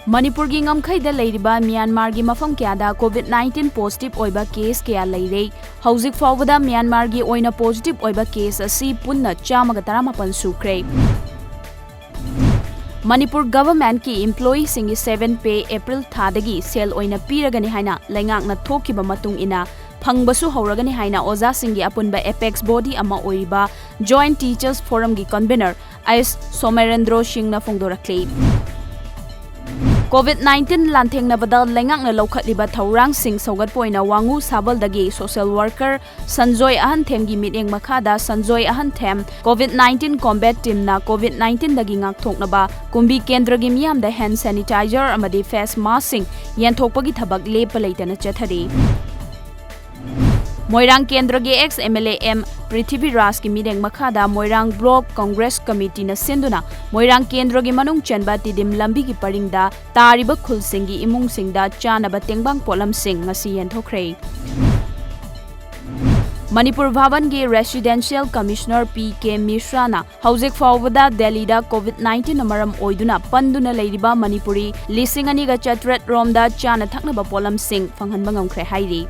मणिपुर की ngमखैदा लेरिबा म्यांमार की मफम क्यादा कोविड-19 positive ओइबा case क्या लेरे हौजिक फाउबदा म्यांमार की ओइना पॉजिटिव ओइबा केस असी पुन्ना 138 सुख्रे मणिपुर गवर्नमेंट की एम्प्लॉई सिंगी 7 पे अप्रैल थादगी सेल ओइना पीरगनी हाइना लैंगाकना थोकिबा मतुंग इना फंगबसु हौरगनी हाइना ओजा सिंगी अपुनबा एपेक्स बॉडी अमा ओइबा जॉइंट टीचर्स फोरम की कन्वीनर एस सोमेरेंद्रो सिंहना फोंदोरक्ले कोविड-19 लांथेंगनबदा लैंगाकना लौखटलिबा थौरांग सिंह सौगतपोइना वांगू साबलदगी सोशल वर्कर संजोय अहनथेम की मिटेंग मखादा संजोय अहनथेम कोविड-19 कॉम्बैट टीम ना कोविड-19 दगी ngakthoknaba कुंबी केंद्र की मियामदा हैंड सैनिटाइजर अमदी फेस मास्क सिंह यंथोकपगी थबक लेप लेतना चथरी मोइरांग केंद्र के एक्स एमएलए एम पृथ्वीराज की मिरेंग मखादा मोइरांग ब्लॉक कांग्रेस कमिटी न सिंधुना मोइरांग केंद्र की मनुंग चनबा तिदिम लंबी की परिंगदा तारिब खुल सिंगी इमुंग सिंगदा चानबा तेंगबांग पोलम सिंह ngasi यंथोखरे मणिपुर भवन के रेसिडेंशियल कमिश्नर पी.के. मिश्राना हौजिक फाउबदा दिल्लीदा कोविड-19 मरम ओइदुना पंदुना लेरिबा मणिपुरी 2,400 रोमदा चाना थकनबा पोलम सिंह फंगहनबा ngमखरे हाइरी